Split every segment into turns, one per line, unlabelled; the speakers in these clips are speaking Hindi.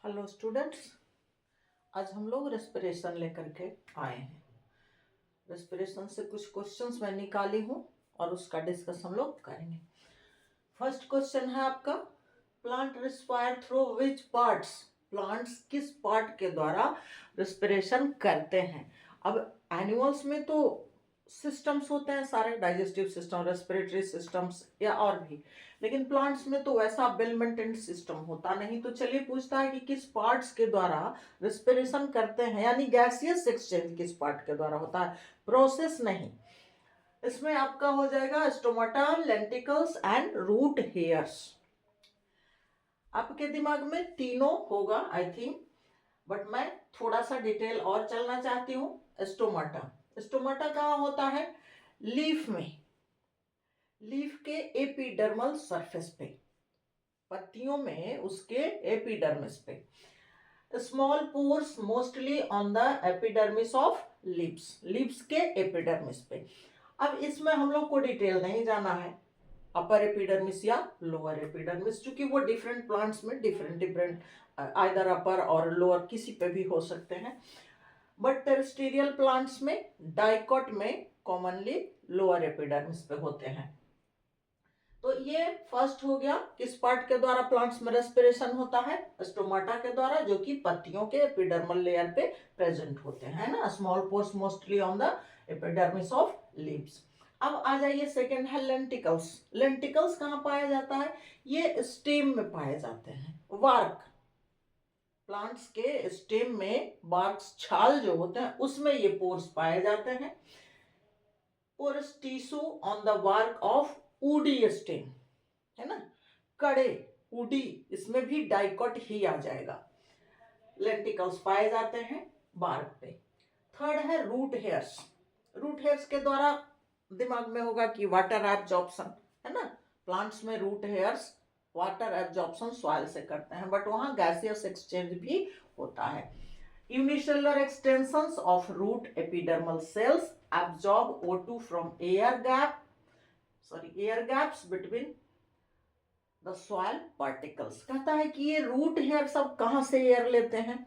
हेलो स्टूडेंट्स, आज हम लोग रेस्पिरेशन लेकर के आए हैं। रेस्पिरेशन से कुछ क्वेश्चंस मैं निकाली हूँ और उसका डिस्कस हम लोग करेंगे। फर्स्ट क्वेश्चन है आपका, plant respire through which parts? Plants किस पार्ट के द्वारा रेस्पिरेशन करते हैं? अब एनिमल्स में तो सिस्टम्स होते हैं सारे, डाइजेस्टिव सिस्टम, रेस्पिरेटरी सिस्टम्स या और भी, लेकिन प्लांट्स में तो वैसा वेल मेंटेन्ड सिस्टम होता नहीं। तो चलिए पूछता है कि किस पार्ट्स के द्वारा रेस्पिरेशन करते हैं, यानी गैसियस एक्सचेंज किस पार्ट के द्वारा होता है, प्रोसेस नहीं। इसमें आपका हो जाएगा stomata, lenticels and root hairs. आपके दिमाग में तीनों होगा आई थिंक, बट मैं थोड़ा सा डिटेल और चलना चाहती हूँ। स्टोमाटा, स्टोमाटा कहाँ होता है? लीफ में, लीफ के एपिडर्मल सरफेस पे, पत्तियों में उसके एपिडर्मिस पे। Small pores mostly on the epidermis of leaves, leaves के एपिडर्मिस पे। अब इसमें हम लोग को डिटेल नहीं जाना है, अपर एपिडर्मिस या लोअर एपिडर्मिस, क्योंकि वो डिफरेंट प्लांट्स में डिफरेंट डिफरेंट आइदर अपर और लोअर किसी पे भी हो सकते हैं। बट टेरेस्टेरियल प्लांट्स में, डाइकॉट में कॉमनली लोअर एपिडर्मिस पे होते हैं। तो ये फर्स्ट हो गया, किस पार्ट के द्वारा प्लांट्स में रेस्पिरेशन होता है? स्टोमाटा के द्वारा, जो कि पत्तियों के एपिडर्मल लेयर पे प्रेजेंट होते हैं ना, small pores mostly on the epidermis of leaves. अब आ जाइए, सेकेंड है लेंटिकल्स। लेंटिकल्स कहाँ पाया जाता है? ये स्टेम में पाए जाते हैं, वार्क, प्लांट्स के स्टेम में बार्क, छाल जो होते हैं उसमें ये पोर्स पाए जाते हैं। Porous tissue on the bark of woody stem, है ना, कड़े वुडी, इसमें भी डाइकॉट ही आ जाएगा। लेंटिकल्स पाए जाते हैं बार्क पे। थर्ड है रूट हेयर्स। रूट हेयर्स के द्वारा दिमाग में होगा कि वाटर एब्जॉर्प्शन, है ना, प्लांट्स में root hairs water absorption soil से करते हैं, बट वहां गैसियस एक्सचेंज भी होता है। Unicellular extensions of root epidermal cells absorb O2 from air gaps between the soil particles। कहता है कि ये रूट हेयर सब कहाँ से एयर लेते हैं?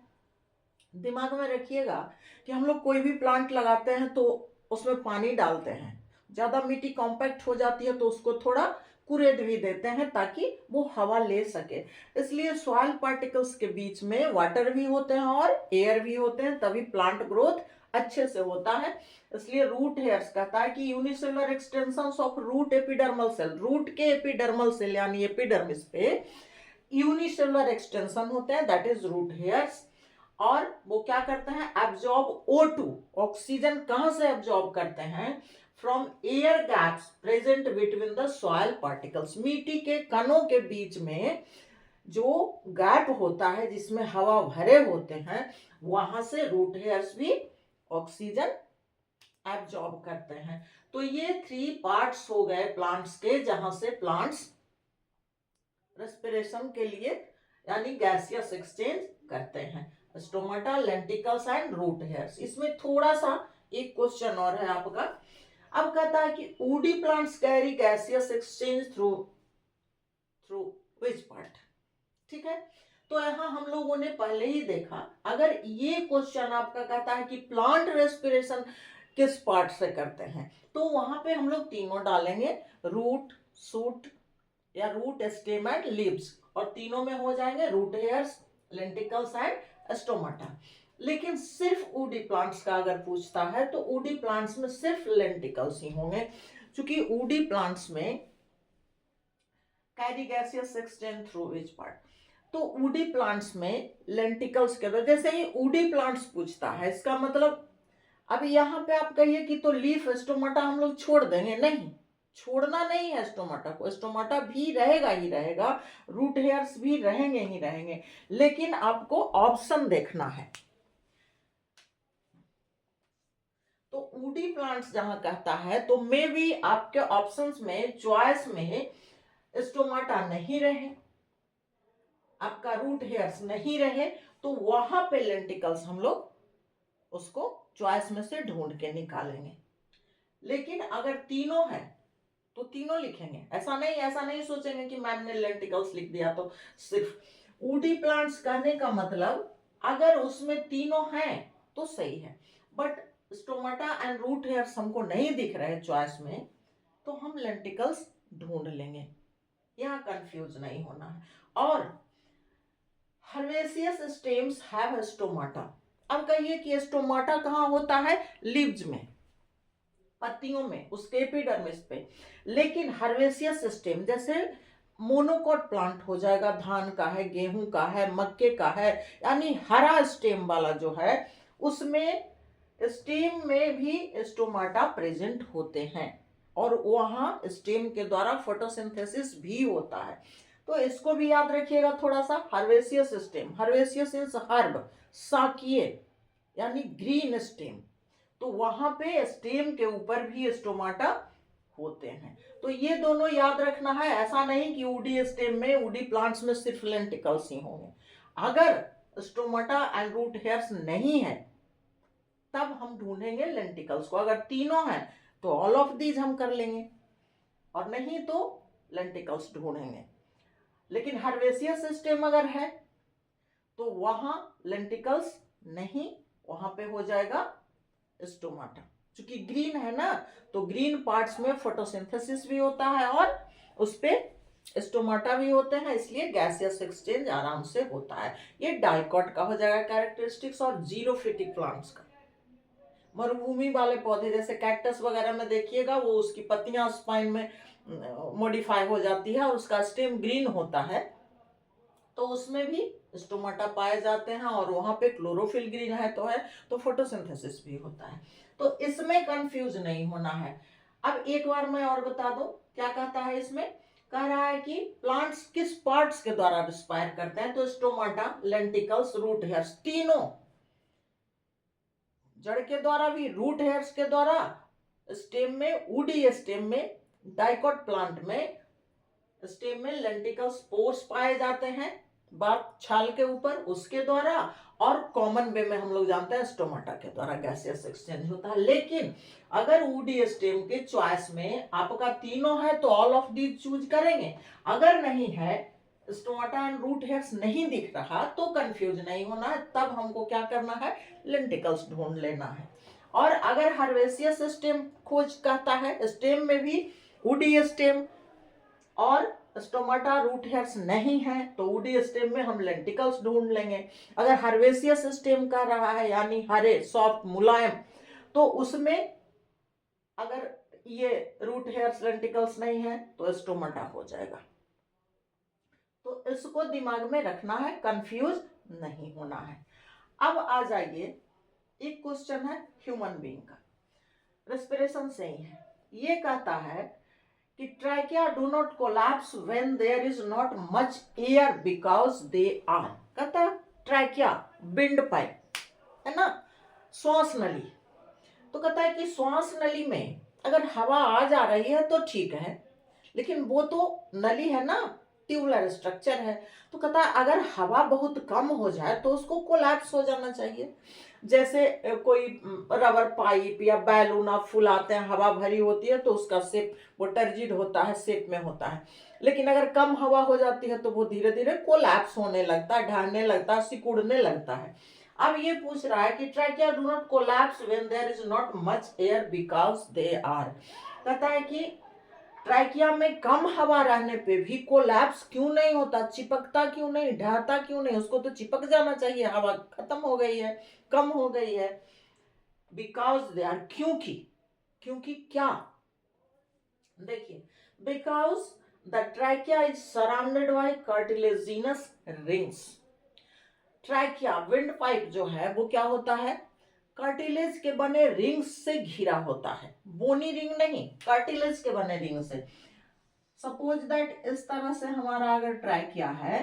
दिमाग में रखिएगा कि हम लोग कोई भी प्लांट लगाते हैं तो उसमें पानी डालते हैं, ज्यादा मिट्टी कॉम्पैक्ट हो जाती है तो उसको थोड़ा कुरेद भी देते हैं ताकि वो हवा ले सके। इसलिए सॉइल पार्टिकल्स के बीच में वाटर भी होते हैं और एयर भी होते हैं, तभी प्लांट ग्रोथ अच्छे से होता है। इसलिए रूट हेयर्स कहता है कि unicellular extension of root epidermal cell, root के एपिडर्मल सेल यानी एपिडर्मिस पे यूनिसेलुलर एक्सटेंशन होते हैं, दैट इज रूट हेयर्स। और वो क्या करते हैं? एब्जॉर्ब O2, ऑक्सीजन कहां से एब्जॉर्ब करते हैं? From air gaps present between the soil particles, मिट्टी के कणों के बीच में जो गैप होता है जिसमें हवा भरे होते हैं, वहां से रूट हेयर्स भी ऑक्सीजन एब्जॉर्ब करते हैं। तो ये 3 पार्ट्स हो गए प्लांट्स के, जहां से प्लांट्स रेस्पिरेशन के लिए यानी गैसियस एक्सचेंज करते हैं, stomata, lenticels and root hairs. इसमें थोड़ा सा एक क्वेश्चन और है आपका। अब कहता है कि woody plants carry gaseous exchange through through which part? ठीक है, तो यहां हम लोगों ने पहले ही देखा, अगर ये क्वेश्चन आपका कहता है कि प्लांट रेस्पिरेशन किस पार्ट से करते हैं, तो वहां पे हम लोग तीनों डालेंगे, रूट, शूट या रूट, स्टेम एंड लीव्स, और तीनों में हो जाएंगे root hairs, lenticels and stomata. लेकिन सिर्फ वुडी प्लांट्स का अगर पूछता है तो वुडी प्लांट्स में सिर्फ लेंटिकल्स ही होंगे, क्योंकि वुडी प्लांट्स में carry gaseous exchange through which part. तो वुडी प्लांट्स में लेंटिकल्स के द्वारा, जैसे ही वुडी प्लांट्स पूछता है, इसका मतलब अब यहाँ पे आप कहिए कि तो लीफ स्टोमाटा हम लोग छोड़ देंगे, नहीं, छोड़ना नहीं है स्टोमाटा को, स्टोमाटा भी रहेगा ही रहेगा, रूट हेयर्स भी रहेंगे ही रहेंगे, लेकिन आपको ऑप्शन देखना है। तो वुडी प्लांट्स जहां कहता है तो मे बी आपके ऑप्शंस में, चॉइस में स्टोमाटा नहीं रहे, आपका रूट हेयर्स नहीं रहे, तो वहां पे लेंटिकल्स हम लोग उसको चॉइस में से ढूंढ के निकालेंगे। लेकिन अगर तीनों है तो तीनों लिखेंगे, ऐसा नहीं सोचेंगे कि मैम ने लेंटिकल्स लिख दिया तो सिर्फ वुडी प्लांट्स कहने का मतलब अगर उसमें तीनों हैं तो सही है, but stomata and root hairs हमको नहीं दिख रहे चॉइस में, तो हम लेंटिकल्स ढूंढ लेंगे। यहाँ कंफ्यूज नहीं होना है। और हर्बेसियस स्टेम्स हैव स्टोमाटा। अब कहिए कि स्टोमाटा कहाँ होता है? लीव्स में, पत्तियों में, उसके एपिडर्मिस पे। लेकिन हर्बेसियस स्टेम जैसे मोनोकोट प्लांट हो जाएगा, धान का है, गेहूं का है, मक्के का है, यानी हरा स्टेम वाला जो है, उसमें स्टेम में भी स्टोमाटा प्रेजेंट होते हैं और वहां स्टेम के द्वारा फोटोसिंथेसिस भी होता है। तो इसको भी याद रखिएगा थोड़ा सा। Herbaceous stem, herbaceous means herb, साकीय यानी ग्रीन स्टेम, तो वहां पे स्टेम के ऊपर भी स्टोमाटा होते हैं। तो ये दोनों याद रखना है। ऐसा नहीं कि वुडी स्टेम में, वुडी प्लांट्स में सिर्फ लेंटिकल्स ही होंगे। अगर स्टोमाटा एंड रूट हेयर्स नहीं है तब हम ढूंढेंगे लेंटिकल्स को। अगर तीनों हैं तो ऑल ऑफ दीज हम कर लेंगे, और नहीं तो लेंटिकल्स ढूंढेंगे। लेकिन हर्बेसियस सिस्टम अगर है तो वहां लेंटिकल्स नहीं, वहां पे हो जाएगा स्टोमाटा। क्योंकि ग्रीन है ना, तो ग्रीन पार्ट्स में फोटोसिंथेसिस भी होता है और उस पे स्टोमाटा भी होते हैं, इसलिए गैसियस एक्सचेंज आराम से होता है। ये डाइकॉट का हो जाएगा कैरेक्टरिस्टिक्स, और जीरोफिटिक प्लांट्स का। मरुभूमि वाले पौधे जैसे कैक्टस वगैरह में देखिएगा, वो उसकी पत्तियां स्पाइन में मॉडिफाई हो जाती है और उसका स्टेम ग्रीन होता है, तो उसमें भी स्टोमाटा पाए जाते हैं, और वहां पे क्लोरोफिल ग्रीन है तो फोटोसिंथेसिस भी होता है। तो इसमें कंफ्यूज नहीं होना है। अब एक बार मैं और बता दूं क्या कहता है इसमें। कह रहा है कि प्लांट्स किस पार्ट्स के द्वारा रिस्पायर करते हैं, तो स्टोमाटा, लेंटिकल्स, रूट हेयर्स, तीनों, जड़ के द्वारा भी, रूट हेयर्स के द्वारा, स्टेम में, वुडी स्टेम में, डाइकोट प्लांट में स्टेम में लेंटिकल स्पोर्स पाए जाते हैं बात छाल के ऊपर, उसके द्वारा, और कॉमन वे में हम लोग जानते हैं स्टोमाटा के द्वारा गैसियस एक्सचेंज होता है। लेकिन अगर वुडी स्टेम के चॉइस में आपका तीनों है तो ऑल ऑफ दीज चूज करेंगे। अगर नहीं है, स्टोमाटा एंड रूट हेयर्स नहीं दिख रहा, तो कंफ्यूज नहीं होना है। तब हमको क्या करना है? लेंटिकल्स ढूंढ लेना है। और अगर हर्बेसियस स्टेम खोज कहता है, स्टेम में भी वुडी स्टेम और स्टोमाटा, रूट हेयर्स नहीं है, तो वुडी स्टेम में हम लेंटिकल्स ढूंढ लेंगे। अगर हर्बेसियस स्टेम कर रहा है यानी हरे, सॉफ्ट, मुलायम, तो उसमें अगर ये रूट हेयर्स, लेंटिकल्स नहीं है तो स्टोमाटा हो जाएगा। तो इसको दिमाग में रखना है, कंफ्यूज नहीं होना है। अब आ जाइए, एक क्वेश्चन है ह्यूमन बीइंग का, रेस्पिरेशन से ही है। ये कहता है कि trachea do not collapse when there is not much air because they are. कहता है ट्रैकिया, विंड पाइप है ना, श्वास नली। तो कहता है कि श्वास नली में अगर हवा आ जा रही है तो ठीक है, लेकिन वो तो नली है ना, ट्यूबुलर स्ट्रक्चर है। तो कहता है अगर हवा बहुत कम हो जाए तो उसको कोलैप्स हो जाना चाहिए। जैसे कोई रबर पाइप या बैलून आप फुलाते हैं, हवा भरी होती है तो उसका शेप वो टर्जिड होता है, शेप में होता है। लेकिन अगर कम हवा हो जाती है तो वो धीरे धीरे कोलैप्स होने लगता है, ढहने लगता है, सिकुड़ने लगता है। अब ये पूछ रहा है कि trachea do not collapse when there is not much air because they are. कहता है कि ट्रैकिया में कम हवा रहने पे भी कोलैप्स क्यों नहीं होता, चिपकता क्यों नहीं, ढहता क्यों नहीं? उसको तो चिपक जाना चाहिए, हवा खत्म हो गई है, कम हो गई है। बिकॉज दे आर, क्योंकि, क्योंकि क्या? देखिए, because the trachea is surrounded by cartilaginous rings. Trachea, wind pipe जो है वो क्या होता है? कार्टिलेज के बने रिंग्स से घिरा होता है, बोनी रिंग नहीं, कार्टिलेज के बने रिंग से। सपोज दैट इस तरह से हमारा अगर ट्रैकिया है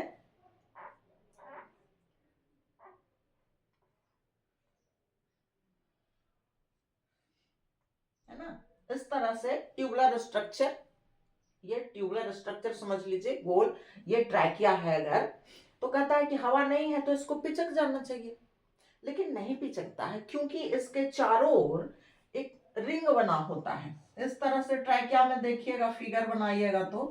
ना, इस तरह से ट्यूबुलर स्ट्रक्चर, ये ट्यूबुलर स्ट्रक्चर समझ लीजिए गोल, ये ट्रैकिया है अगर, तो कहता है कि हवा नहीं है तो इसको पिचक जाना चाहिए, लेकिन नहीं पिचकता है क्योंकि इसके चारों ओर एक रिंग बना होता है। इस तरह से ट्रैकिया में देखिएगा, फिगर बनाइएगा तो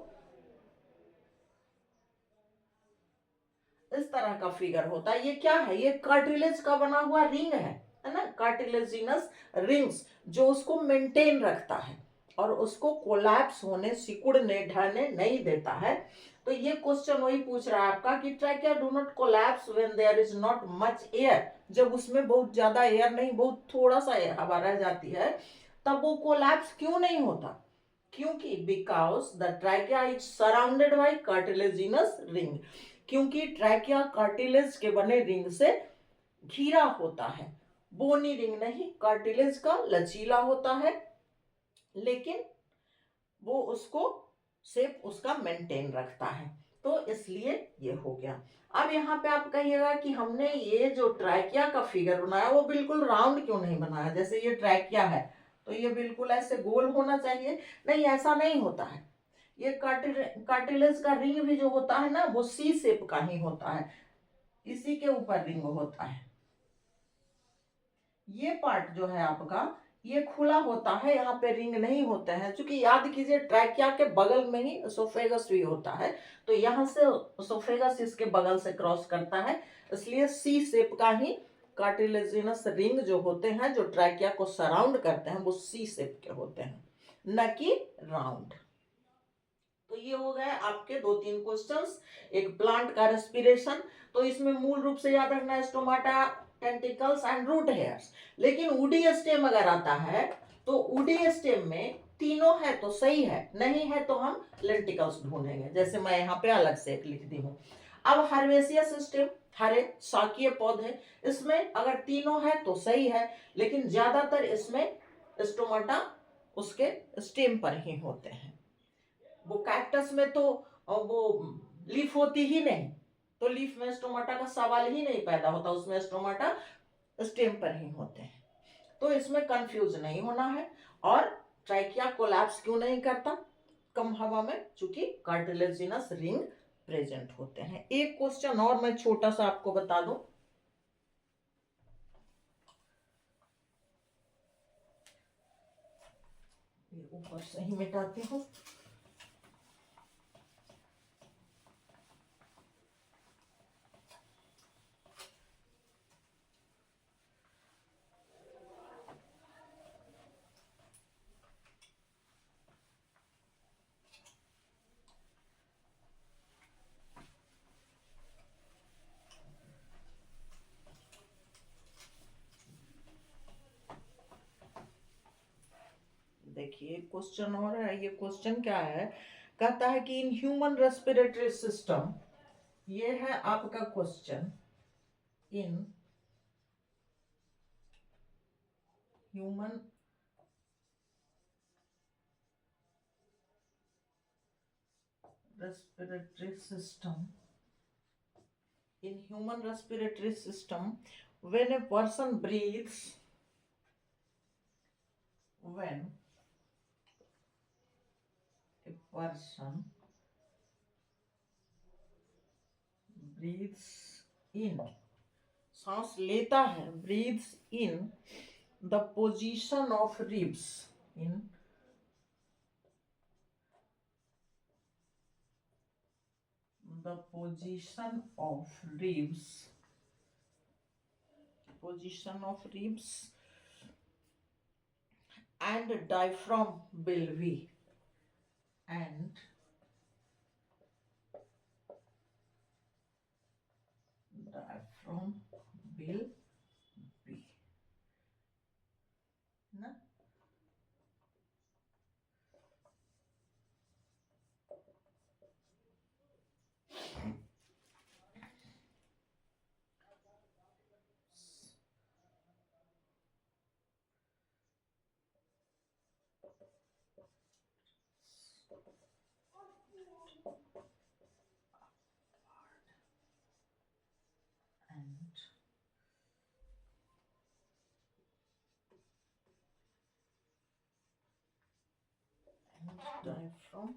इस तरह का फिगर होता है। ये क्या है? ये कार्टिलेज का बना हुआ रिंग है ना, कार्टिलेजिनस रिंग्स, जो उसको मेंटेन रखता है और उसको कोलैप्स होने, सिकुड़ने, ढहने नहीं देता है। तो ये क्वेश्चन वही पूछ रहा है आपका कि trachea do not collapse when there is not much air, जब उसमें बहुत ज्यादा एयर नहीं, बहुत थोड़ा सा एयर हवा रह जाती है, तब वो कोलैप्स क्यों नहीं होता? क्योंकि because the trachea is surrounded by cartilaginous ring, क्योंकि ट्रैकिया कार्टिलेज के बने रिंग से घिरा होता है। बोनी रिंग नहीं, कार्टिलेज का लचीला होता है, लेकिन वो उसको शेप उसका मेंटेन रखता है, तो इसलिए ये हो गया। अब यहाँ पे आप कहिएगा कि हमने ये जो ट्रैकिया का फिगर बनाया वो बिल्कुल राउंड क्यों नहीं बनाया, जैसे ये ट्रैकिया है तो ये बिल्कुल ऐसे गोल होना चाहिए। नहीं, ऐसा नहीं होता है। ये कार्टिलेज का रिंग भी जो होता है ना, वो सी शेप का ही होता है, इसी के ऊपर रिंग होता है। ये पार्ट जो है आपका, ये खुला होता है, यहाँ पे रिंग नहीं होते हैं, क्योंकि याद कीजिए ट्रैकिया के बगल में ही एसोफेगस भी होता है, तो यहाँ से एसोफेगस इसके बगल से क्रॉस करता है, इसलिए सी शेप का ही कार्टिलेजिनस रिंग जो होते हैं, जो ट्रैकिया को सराउंड करते हैं, वो सी शेप के होते हैं, न कि राउंड। तो ये हो गए आपके 2-3 क्वेश्चंस। एक प्लांट का रेस्पिरेशन, तो इसमें मूल रूप से याद रखना है stomata, lenticels and root hairs. लेकिन वुडी स्टेम अगर आता है तो वुडी स्टेम में तीनों है तो सही है, नहीं है तो हम लेंटिकल्स ढूंढेंगे, जैसे मैं यहाँ पे अलग से लिख दी हूँ। अब हर्बेसियस स्टेम, हरे शाकीय पौधे, इसमें अगर तीनों है तो सही है, लेकिन ज्यादातर इसमें स्टोमाटा उसके स्टेम पर ही होते हैं। वो कैक्टस में तो वो लीफ होती ही नहीं, तो लीफ में स्टोमाटा का सवाल ही नहीं पैदा होता, उसमें स्टोमाटा स्टेम पर ही होते हैं। तो इसमें कंफ्यूज नहीं होना है। और ट्राइकिया कोलैप्स क्यों नहीं करता कम हवा में? चूंकि कार्टिलेजिनस रिंग प्रेजेंट होते हैं। एक क्वेश्चन और मैं छोटा सा आपको बता दूं, ऊपर से ही मिटाती हूँ। देखिए क्वेश्चन और है, ये क्वेश्चन क्या है, कहता है कि इन ह्यूमन रेस्पिरेटरी सिस्टम, ये है आपका question, in human respiratory system, in human respiratory system, when a person breathes, when a person breathes in, सांस लेता है, breathes in the position of ribs, in the position of ribs, position of ribs and diaphragm bilvi, and diaphragm will be ना। And diaphragm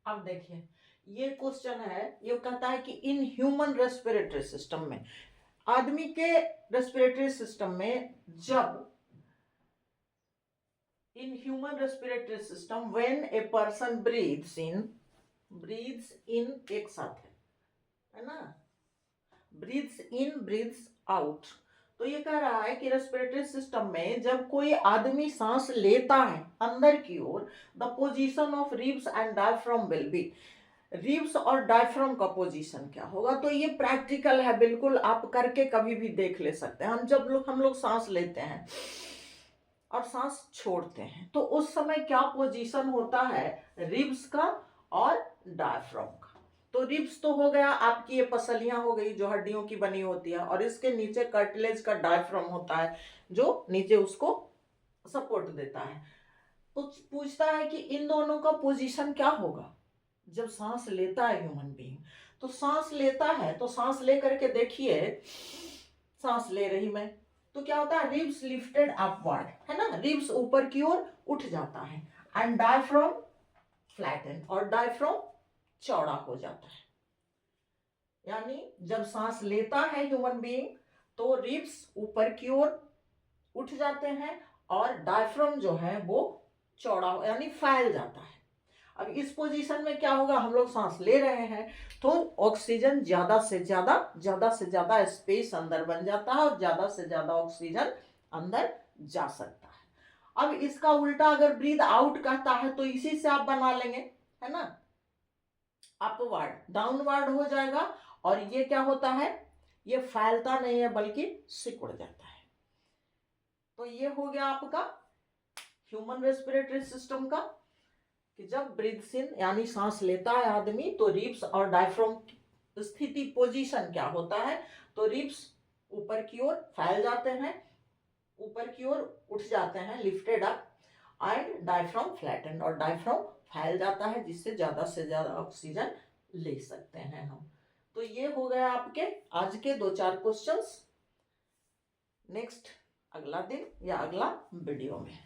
अब देखिए ये क्वेश्चन है, ये कहता है कि इन ह्यूमन रेस्पिरेटरी सिस्टम में, आदमी के रेस्पिरेटरी सिस्टम में, जब in human respiratory system when a person breathes in एक साथ है ना, ब्रीथ्स इन ब्रीथ्स आउट, तो ये कह रहा है कि रेस्पिरेटरी सिस्टम में जब कोई आदमी सांस लेता है अंदर की ओर, the position of ribs and diaphragm will be, ribs और डायफ्राम का पोजीशन क्या होगा। तो ये प्रैक्टिकल है, बिल्कुल आप करके कभी भी देख ले सकते हैं। हम लोग सांस लेते हैं और सांस छोड़ते हैं, तो उस समय क्या पोजीशन होता है रिब्स का और डायफ्राम का। तो रिब्स तो हो गया आपकी, ये पसलियां हो गई जो हड्डियों की बनी होती है, और इसके नीचे कार्टिलेज का डायफ्राम होता है जो नीचे उसको सपोर्ट देता है। तो पूछता है कि इन दोनों का पोजीशन क्या होगा जब सांस लेता है ह्यूमन बीइंग। तो सांस लेता है, तो सांस ले करके देखिए, सांस ले रही मैं, तो क्या होता है, रिब्स लिफ्टेड अपवर्ड, है ना, रिब्स ऊपर की ओर उठ जाता है, एंड डायफ्राम फ्लैटन, और डायफ्राम चौड़ा हो जाता है। यानी जब सांस लेता है ह्यूमन बीइंग तो रिब्स ऊपर की ओर उठ जाते हैं और डायफ्राम जो है वो चौड़ा यानी फैल जाता है। अब इस पोजीशन में क्या होगा, हम लोग सांस ले रहे हैं तो ऑक्सीजन ज्यादा से ज्यादा स्पेस अंदर बन जाता है और ज्यादा से ज्यादा ऑक्सीजन अंदर जा सकता है। अब इसका उल्टा अगर ब्रीद आउट कहता है तो इसी से आप बना लेंगे, है ना, अपवर्ड डाउनवर्ड हो जाएगा, और ये क्या होता है, ये फैलता नहीं है बल्कि सिकुड़ जाता है। तो ये हो गया आपका ह्यूमन रेस्पिरेटरी सिस्टम का, कि जब ब्रीथ्स इन यानी सांस लेता है आदमी तो रिब्स और डायफ्राम की स्थिति पोजीशन क्या होता है, तो रिब्स ऊपर की ओर फैल जाते हैं, ऊपर की ओर उठ जाते हैं, lifted up, and diaphragm flatten, और डायफ्राम फैल जाता है जिससे ज्यादा ऑक्सीजन ले सकते हैं हम। तो ये हो गया आपके आज के 2-4 क्वेश्चंस। नेक्स्ट अगला दिन या अगला वीडियो में।